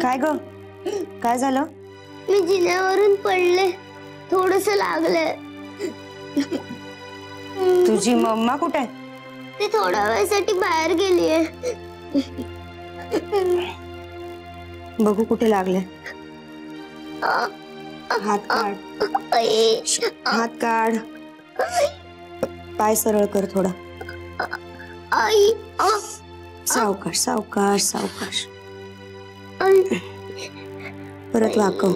काय ग, काय झालं? मी जिन्यावरून पडले, थोडस लागलंय. तुझी मम्मा कुठे? ती थोड्या वेळासाठी बाहेर गेलीये. बघू कुठे लागले. हात काढ, हात काढ. पाय सरळ कर थोडा. आई, सावकाश सावकाश सावकाश. परत वाकव.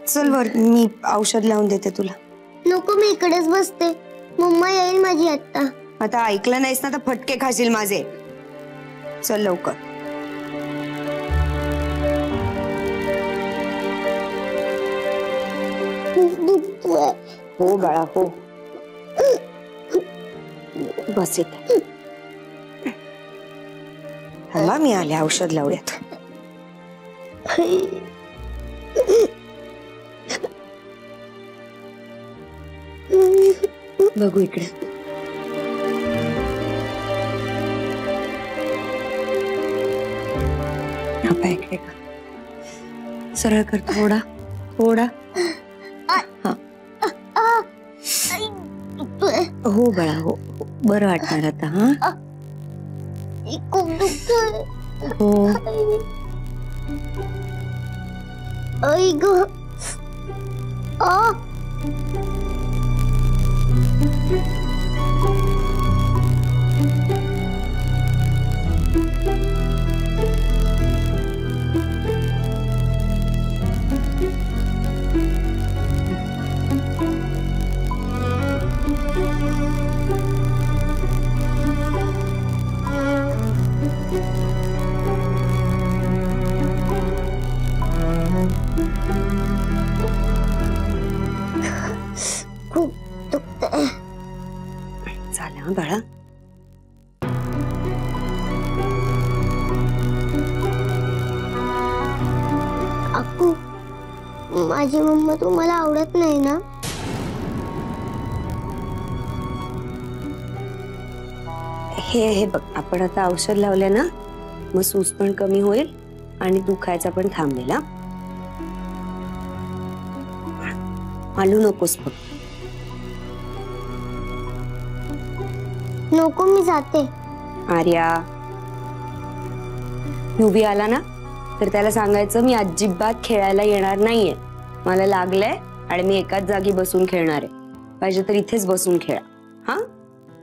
चल वर, मी औषध लावून देते तुला. नको, मी इकडेच बसते. मम्मा येईल माझी आता. आता ऐकलं नाहीस ना तर फटके खाशील माझे. चल लवकर. हो बाळा हो. बस येते. थांबा, मी आले, औषध लावूयात. बघू इकडे. हा पाय इकडे का. सरळ कर थोडा थोडा. हो बाळा हो, बरं वाटणार आता. हा खूप दुखतोय. हो. आई ग. खूप दुखतंय. झालं बाळा. काकू, माझी मम्मा तुम्हाला आवडत नाही ना? हे बघ, आपण आता औषध लावलं ना, मग सूज पण कमी होईल आणि दुखायचा पण थांबेल. आलू नकोस बघ. नको, मी जाते. आर्या, उभी आला ना तर त्याला सांगायचं मी अजिबात खेळायला येणार नाहीये. मला लागलंय आणि मी एकाच जागी बसून खेळणार आहे. पाहिजे तर इथेच बसून खेळा. हा,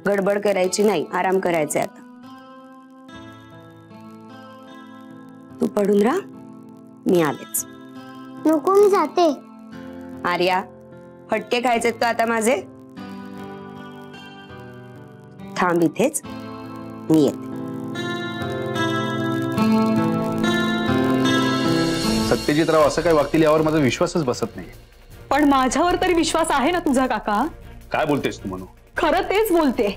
गडबड करायची नाही, आराम करायचा आता. तू पडून राहा, मी आलेच. नको, मी जाते. आर्या, फटके खायचे का आता माझे? थांब इथेच, मी येते. सत्यजितराव असं काय वागतील यावर माझा विश्वासच बसत नाही. पण माझ्यावर तरी विश्वास आहे ना तुझा काका? काय बोलतेस तू मनू? खरं तेच बोलते.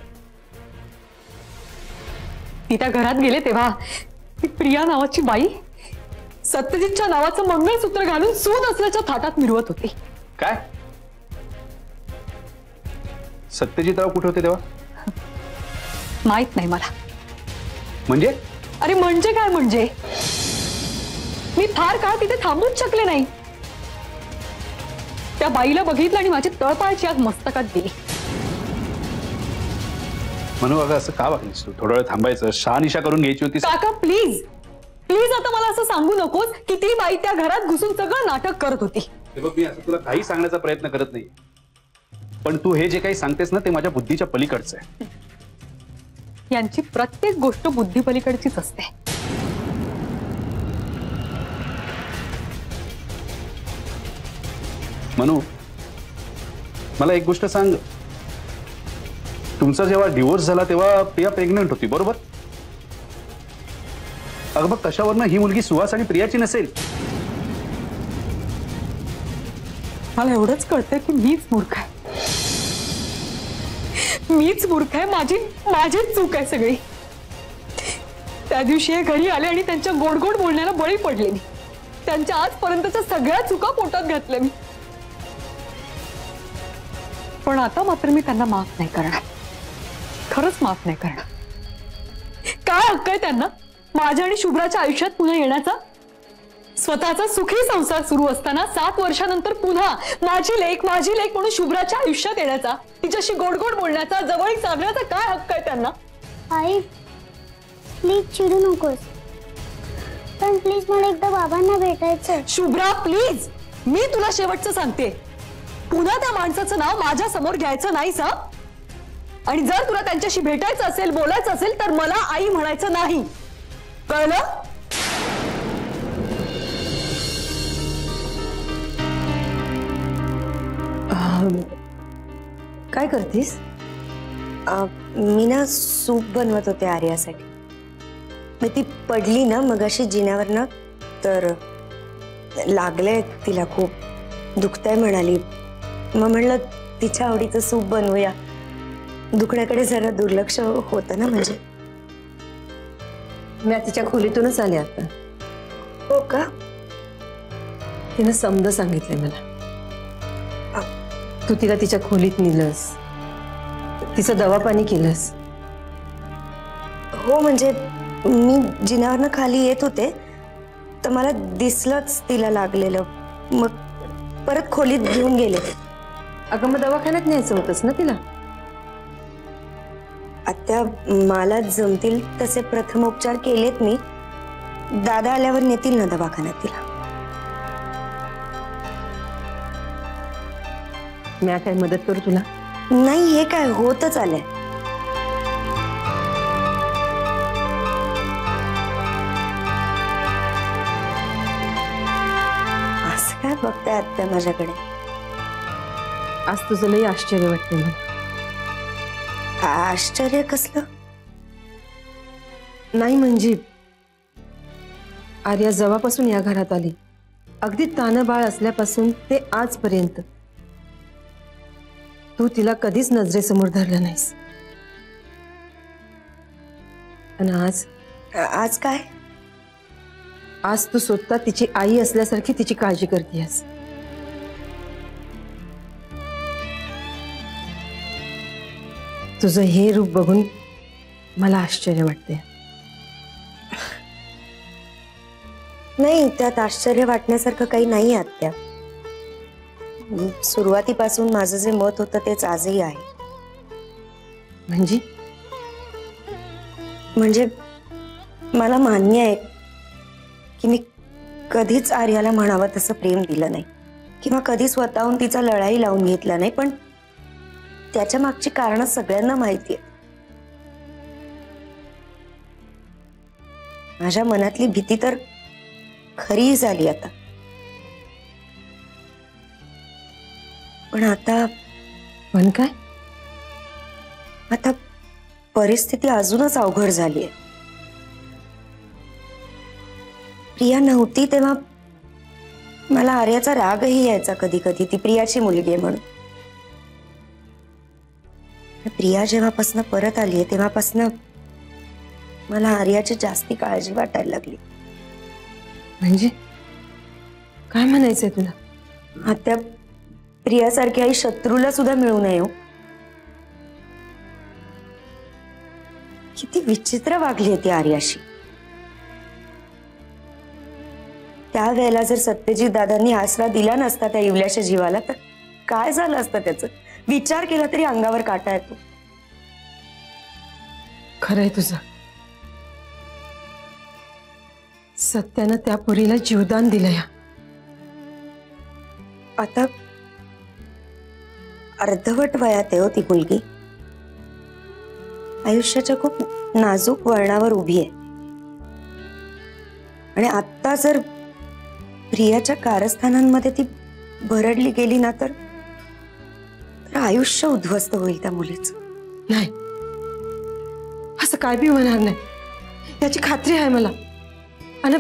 मी त्या घरात गेले तेव्हा ती प्रिया नावाची बाई सत्यजितच्या नावाचं मंगळसूत्र घालून सून असल्याच्या थाटात मिरवत होती. काय? सत्यजितराव कुठे होते तेव्हा? माहित नाही मला. म्हणजे? अरे म्हणजे काय म्हणजे? मी फार काळ तिथे थांबूच शकले नाही. त्या बाईला बघितलं आणि माझी तळपायाची आग मस्तकात गेली. मनू अगं असं का वागलीस तू? थोडा वेळ थांबायचं, शहानिशा करून घ्यायची होती. काका प्लीज प्लीज, आता मला असं सांगू नकोस की ती बाई त्या घरात घुसून सगळं नाटक करत होती. हे बघ, मी असं तुला काही सांगण्याचा प्रयत्न करत नाही, पण तू हे जे काही सांगतेस ना ते माझ्या बुद्धीच्या पलीकडचं आहे. यांची प्रत्येक गोष्ट बुद्धीपलीकडचीच असते. मनू, मला एक गोष्ट सांग. तुमचा जेव्हा डिवोर्स झाला तेव्हा प्रिया प्रेग्नंट होती, बरोबर? अगं बघ, कशावरनं ही मुलगी सुहास आणि प्रियाची नसेल? मला एवढंच कळतंय की मीच मूर्ख आहे. मीच मूर्ख आहे. माझीच चूक आहे सगळी. त्या दिवशी हे घरी आले आणि त्यांच्या गोड गोड बोलण्याला बळी पडले मी. त्यांच्या आजपर्यंतच्या सगळ्या चुका पोटात घातल्या मी. पण आता मात्र मी त्यांना माफ नाही करणार. खरंच माफ नाही करणार. काय हक्क आहे त्यांना माझ्या आणि शुभ्राच्या आयुष्यात पुन्हा येण्याचा? स्वतःचा सुखी संसार सुरू असताना 7 वर्षानंतर पुन्हा माझी लेक म्हणून शुभ्राच्या आयुष्यात येण्याचा, तिच्याशी गोड गोड बोलण्याचा, जवळीक साधण्याचा काय हक्क आहे त्यांना? आई प्लीज चिडू नकोस, पण प्लीज मला एकदा बाबांना भेटायचंय. शुभ्रा प्लीज, मी तुला शेवटचं सांगते, पुन्हा त्या माणसाचं नाव माझ्या समोर घ्यायचं नाहीस हं? आणि जर तुला त्यांच्याशी भेटायचं असेल, बोलायचं असेल तर मला आई म्हणायचं नाही, कळलं? काय करतीस? मी ना सूप बनवत होते आर्यासाठी. मग ती पडली ना मगाशी जिन्यावरनं, तर लागलंय तिला, खूप दुखतंय म्हणाली. मग म्हणलं तिच्या आवडीचं सूप बनवूया. दुखण्याकडे जरा दुर्लक्ष होतं ना. म्हणजे मी तिच्या खोलीतूनच आले आता. हो का? तिनं समज सांगितलंय मला. तू तिला तिच्या खोलीत नेलंस, तिचं दवापाणी केलंस. हो, म्हणजे मी जिन्यावरनं खाली येत होते तर मला दिसलंच तिला लागलेलं. मग परत खोलीत घेऊन गेले. अगं मग दवाखान्यात न्यायचं होतंस ना तिला? आत्या, मला जमतील तसे प्रथमोपचार केलेत मी. दादा आल्यावर नेतील ना दवाखान्यात तिला. मी काय मदत करू तुला? नाही, हे काय होतच आलंय. असं काय बघताय आत्या माझ्याकडे? आज तुझं लई आश्चर्य वाटतंय मला. आश्चर्य कसलं? नाही म्हणजे आर्या जेव्हापासून या घरात आली, अगदी तानबाळ असल्यापासून ते आजपर्यंत तू तिला कधीच नजरेसमोर धरलं नाहीस. आणि आज काय? आज तू स्वतः तिची आई असल्यासारखी तिची काळजी करतेस. तुझं हे रूप बघून मला आश्चर्य वाटते. नाही, त्यात आश्चर्य वाटण्यासारखं काही नाही आत्या. सुरुवातीपासून माझं जे मत होतं तेच आजही आहे. म्हणजे मला मान्य आहे की मी कधीच आर्याला म्हणावं तसं प्रेम दिलं नाही, किंवा कधी स्वतःहून तिचा लढाई लावून घेतला नाही. पण त्याच्या मागची कारणं सगळ्यांना माहिती आहे. माझ्या मनातली भीती तर खरी झाली आता. पण काय? आता परिस्थिती अजूनच अवघड झाली आहे. प्रिया नव्हती तेव्हा मला आर्याचा रागही यायचा कधी कधी, ती प्रियाची मुलगी आहे म्हणून. प्रिया जेव्हापासून परत आली आहे तेव्हापासून मला आर्याची जास्ती काळजी वाटायला लागली. म्हणजे काय म्हणायचंय तुला? आता प्रियासारखी आई शत्रूला सुद्धा मिळू नये हो. किती विचित्र वागली ती आर्याशी. त्यावेळेला जर सत्यजित दादांनी आसरा दिला नसता त्या इवल्याच्या जीवाला तर काय झालं असतं त्याचं? विचार केला तरी अंगावर काटा येतो. खरंय तुझं. सत्यानं त्या पोरीला जीवदान दिलंय. आता अर्धवट वयात आहे हो ती मुलगी. आयुष्याच्या खूप नाजूक वळणावर उभी आहे. आणि आता जर प्रियाच्या कारस्थानांमध्ये ती भरडली गेली ना तर आयुष्य उद्ध्वस्त होईल त्या मुलीचं. नाही, असं काय बी होणार नाही याची खात्री आहे मला. आणि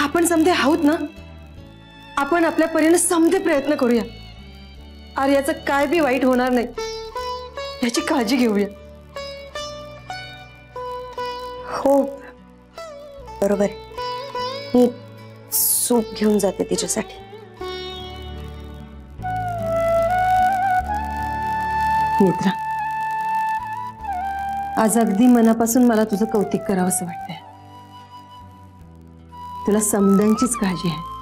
आपण समजे आहोत ना, आपण आपल्या परीने समजे प्रयत्न करूया. आर्याचं काय बी वाईट होणार नाही याची काळजी घेऊया. हो बरोबर. मी सूप घेऊन जाते तिच्यासाठी. नेत्रा, आज अगदी मनापासून मला तुझं कौतुक करावं असं वाटतंय. तुला समद्यांचीच काळजी आहे.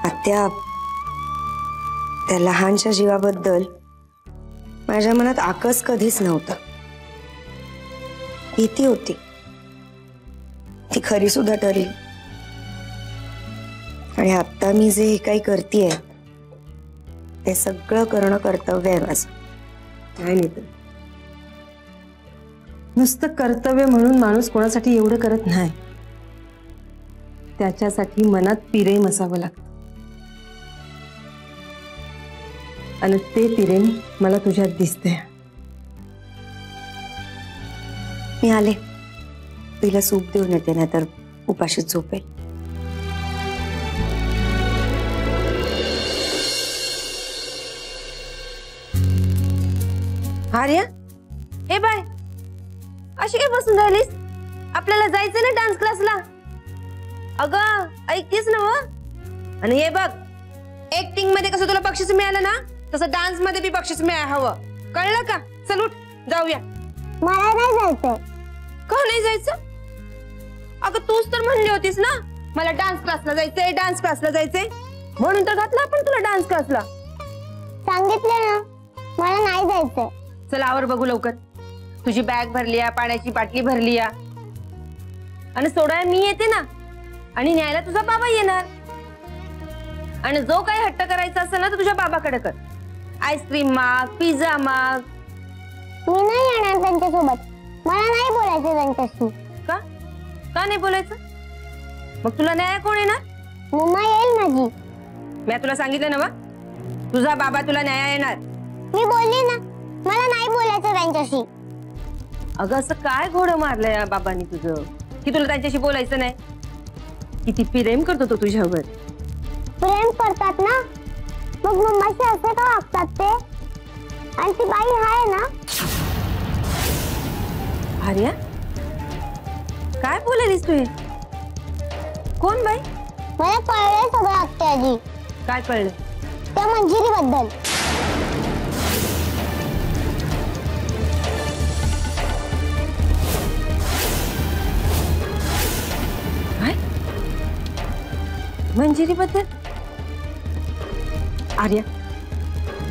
आत्या, त्या लहानशा जीवाबद्दल माझ्या मनात आकस कधीच नव्हता. भीती होती, ती खरी सुद्धा ठरली. आणि आता मी जे काही करतेय ते सगळं करणं कर्तव्य आहे माझं. काय नाही तर नुसतं कर्तव्य म्हणून माणूस कोणासाठी एवढं करत नाही. त्याच्यासाठी मनात प्रेम असावं लागतं. आणि ते प्रेम मला तुझ्यात दिसते. मी आले, तिला सूप देऊन येते, नाही तर उपाशीच झोपेल. आर्या, हे बाय, अशी काय बसून राहिलीस? आपल्याला जायचं ना डान्स क्लासला. अगं ऐकतीस ना व? आणि हे बघ, ऍक्टिंग मध्ये कसं तुला बक्षीस मिळालं ना, तसं डान्स मध्ये बी बक्षीस मिळायला हवं. कळलं का? चल उठ, जाऊया. मला नाही जायचंय. का नाही जायचं? अगं तूच तर म्हणली होतीस ना मला डान्स क्लासला जायचंय, डान्स क्लासला जायचंय, म्हणून तर घातला आपण तुला डान्स क्लासला. सांगितलं ना मला नाही जायचंय. चल आवर बघू लवकर. तुझी बॅग भरली, पाण्याची बाटली भरली, आणि सोडायला मी येते ना, आणि न्यायला तुझा बाबा येणार. आणि जो काही हट्ट करायचा असेल ना तर तुझ्या बाबाकडे कर. आईस्क्रीम माग, पिझ्झा माग. मी नाही येणार त्यांच्यासोबत. मला नाही बोलायचं त्यांच्याशी. का? का नाही बोलायचं? मग तुला न्याय कोण येणार? मम्मा येईल माझी. मी तुला सांगितलं ना वा, तुझा बाबा तुला न्याय येणार. मी बोलली ना मला नाही बोलायचं त्यांच्याशी. अगं असं काय घोडं मारलंय या बाबांनी तुझं की तुला त्यांच्याशी बोलायचं नाही? किती प्रेम करतो तो तुझ्यावर. प्रेम करतात ना, मग मम्माशी असे का वागतात ते? आणि ती बाई आहे ना. आर्या, काय बोललीस तू? कोण बाई? मला कळलंय सगळं आत्याजी. काय कळलं? त्या मंजिरी बद्दल. मंजिरी बद्दल? आर्या,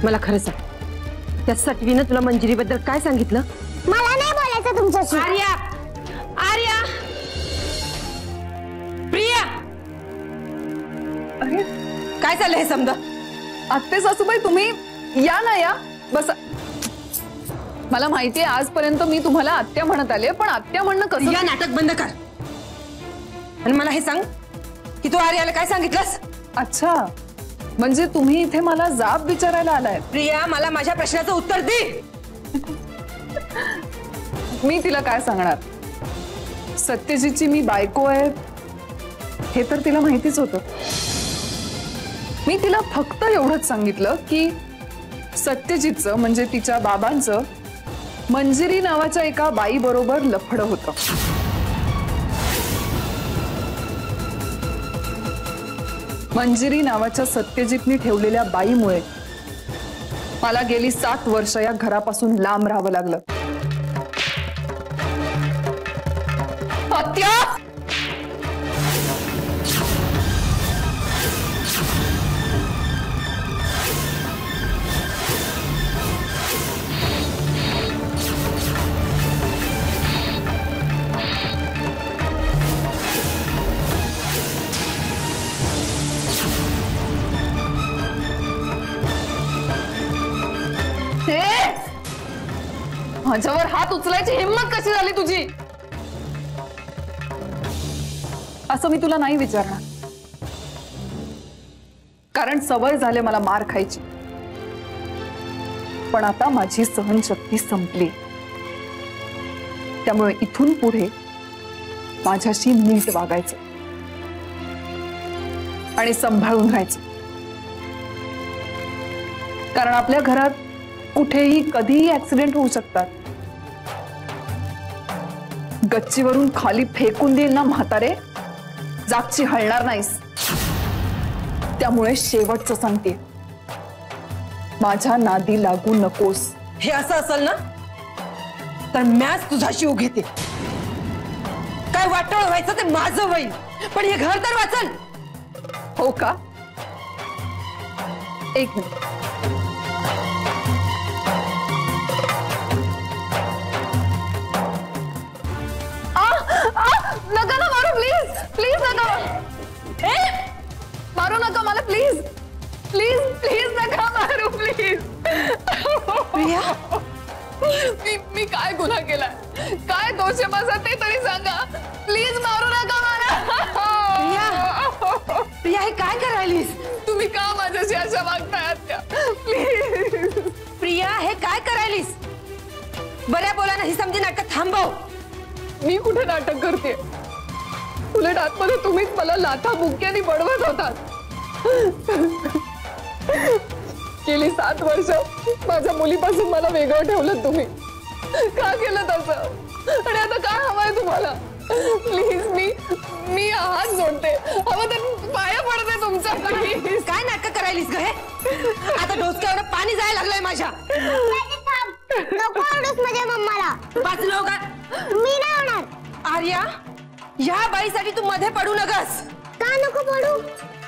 मला खरं सांग, त्या सटवीनं तुला मंजिरी बद्दल काय सांगितलं? मला नाही बोलायचं तुमच्याशी. आर्या, आर्या, प्रिया, अरे काय चाललंय हे समजा? आत्ते सासूबाई, तुम्ही या ना, या बस. मला माहितीये आजपर्यंत मी तुम्हाला आत्या म्हणत आले, पण आत्या म्हणणं कसं? या नाटक बंद कर आणि मला हे सांग की तू आर्याला काय सांगितलंस? अच्छा, म्हणजे तुम्ही इथे मला जाब विचारायला आलाय? प्रिया, मला माझ्या प्रश्नाचं उत्तर दे. मी तिला काय सांगणार? सत्यजितची मी बायको आहे हे तर तिला माहितीच होतं. मी तिला फक्त एवढंच सांगितलं की सत्यजितचं म्हणजे तिच्या बाबांचं मंजिरी नावाच्या एका बाई बरोबर लफडं होतं. मंजिरी नावाच्या सत्यजितने ठेवलेल्या बाईमुळे मला गेली 7 वर्ष या घरापासून लांब राहावं लागलं. आत्या, माझ्यावर हात उचलायची हिम्मत कशी झाली तुझी? असं मी तुला नाही विचारणार, कारण सवय झाले मला मार खायची. पण आता माझी सहनशक्ती संपली. त्यामुळे इथून पुढे माझ्याशी नीट वागायचं आणि सांभाळून राहायचं. कारण आपल्या घरात कुठेही कधीही ऍक्सिडेंट होऊ शकतात. गच्चीवरून खाली फेकून देईल ना म्हातारे, जागची हलणार नाहीस. त्यामुळे शेवटचं सांगते, माझ्या नादी लागू नकोस. हे असं असेल ना तर मॅच तुझा शिव घेते. काय वाटोळ व्हायचं ते माझं होईल, पण हे घर तर वाचल. हो का? एक मिनिट. नका ना मारू, प्लीज प्लीज नका. मारू नका मला, प्लीज प्लीज प्लीज नका मारू, प्लीज. प्रिया, मी काय गुन्हा केलाय, काय दोष आहे माझा ते तरी सांगा. प्लीज मारू नका मला. प्रिया, प्रिया हे काय करायलीस? तुम्ही का माझ्याशी अशा वागताय आत्या? प्लीज. प्रिया हे काय करायलीस? बऱ्या बोलानं ही समजी नाटक थांबव. मी कुठे नाटक करते? उलट आतमध्ये तुम्हीच मला लाथा बुक्क्याने बडवत होतात. गेली 7 वर्ष माझ्या मुलीपासून मला वेगळं ठेवलं तुम्ही. का केलं तसं? आणि आता काय हवंय तुम्हाला? प्लीज मी हात जोडते, हवं तर पाया पडते तुमच्या. प्लीज. काय नाटक करायलीस ग हे? आता डोसक्यावर पाणी जायला लागलंय माझ्या. नको ओरडूस माझ्या मम्माला. वाचलो का? मी नाही होणार. आर्या, या बाईसाठी तू मध्ये पडू नकस. का नको पडू?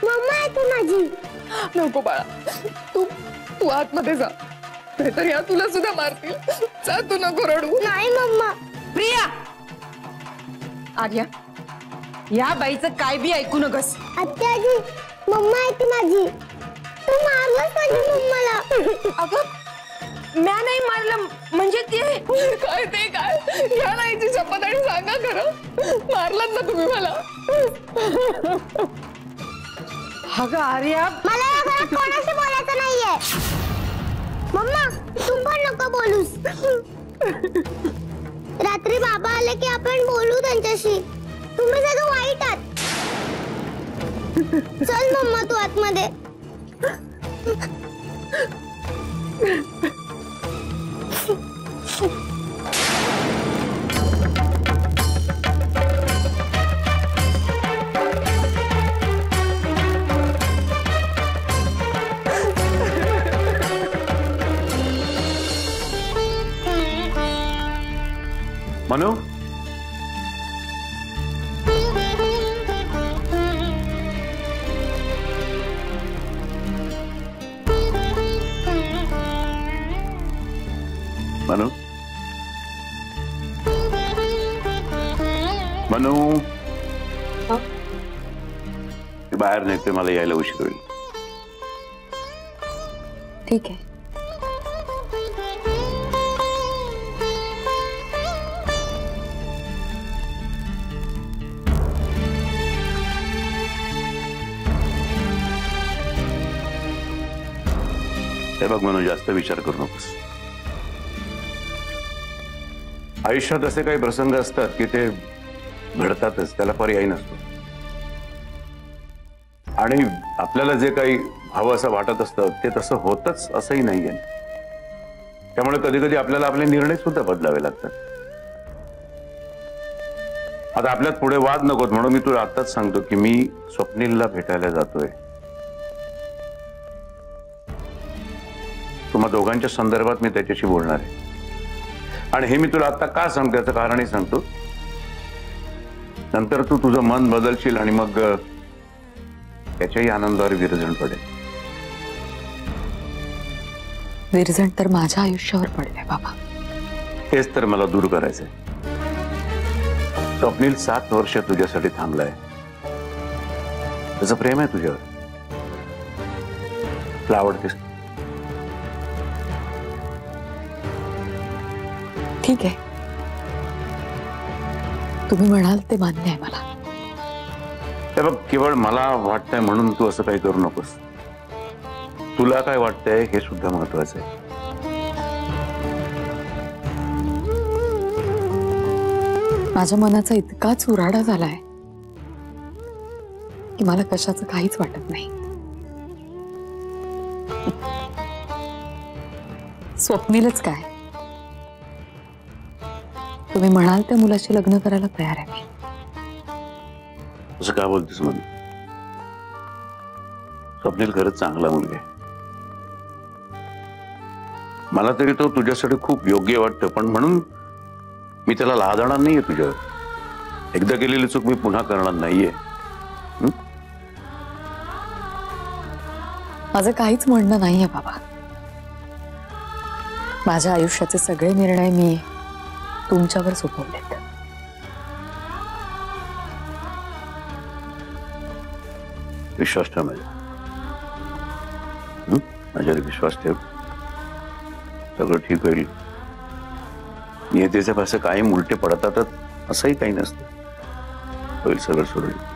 मम्मा आहे ती माझी. नको बाळा, तू आतमध्ये जा, नाहीतर या तुला सुद्धा मारतील. जा, तू नको रडू. नाही मम्मा. प्रिया, आर्या, या बाईचं काय बी ऐकू नकस. आत्याजी, मम्मा आहे ती माझी. तू मारलंस माझ्या मम्माला. अगं म्या नाही मारलं, म्हणजे ते काय ते काय? घ्या ना याची शपथ आणि सांगा खरं, मारलात ना तुम्ही मला? अगं आर्या, मला या घरात कोणाशी बोलायचं नाहीये. मम्मा तू पण नको बोलूस. रात्री बाबा आले की आपण बोलू त्यांच्याशी. तुम्ही सगळं वाईट आहात. चल मम्मा तू आतमध्ये. मनू, मनू, मनू, बाहेर निघते, मला यायला उशीर होईल. ठीक आहे. हे बघ मनू, जास्त विचार करू नकोस. आयुष्यात असे काही प्रसंग असतात की ते घडतातच, त्याला पर्याय नसतो. आणि आपल्याला जे काही हवं असं वाटत असतं ते तसं होतच असंही नाहीये. त्यामुळे कधी कधी आपल्याला आपले निर्णय सुद्धा बदलावे लागतात. आता आपल्यात पुढे वाद नकोत म्हणून मी तुला आत्ताच सांगतो की मी स्वप्नीलला भेटायला जातोय. तुम्हा दोघांच्या संदर्भात मी त्याच्याशी बोलणार आहे. आणि हे मी तुला आता का सांगतो याचं कारणही सांगतो. नंतर तू तुझं मन बदलशील आणि मग त्याच्याही आनंदावर विरजण पडेल. विरजण तर माझ्या आयुष्यावर पडलंय बाबा. हेच तर मला दूर करायचंय. स्वप्नील 7 वर्ष तुझ्यासाठी थांबलाय. त्याचं प्रेम आहे तुझ्यावर. तुला आवडतेस. ठीक आहे, तुम्ही म्हणाल ते मान्य आहे मला. हे बघ, केवळ मला वाटतंय म्हणून तू असं काही करू नकोस. तुला काय वाटतंय हे सुद्धा महत्वाचं आहे. माझ्या मनाचा इतका चुराडा झालाय की मला कशाचं काहीच वाटत नाही. स्वप्नीलच काय, तुम्ही म्हणाल त्या मुलाशी लग्न करायला तयार आहे मी. असं का बोलतेस म्हणून? स्वप्नील खरंच चांगला मुलगा आहे. मला तरी तो तुझ्यासाठी खूप योग्य वाटतं, पण म्हणून मी त्याला लादणार नाहीये तुझ्यावर. एकदा केलेली चूक मी पुन्हा करणार नाहीये. माझं काहीच म्हणणं नाहीये बाबा. माझ्या आयुष्याचे सगळे निर्णय मी तुमच्यावर सोपवलेत. विश्वास ठेव माझ्यावर विश्वास ठेव. सगळं ठीक होईल. नियतीचे पासे कायम उलटे पडतातच असंही काही नसतं. होईल सगळं सुरळीत.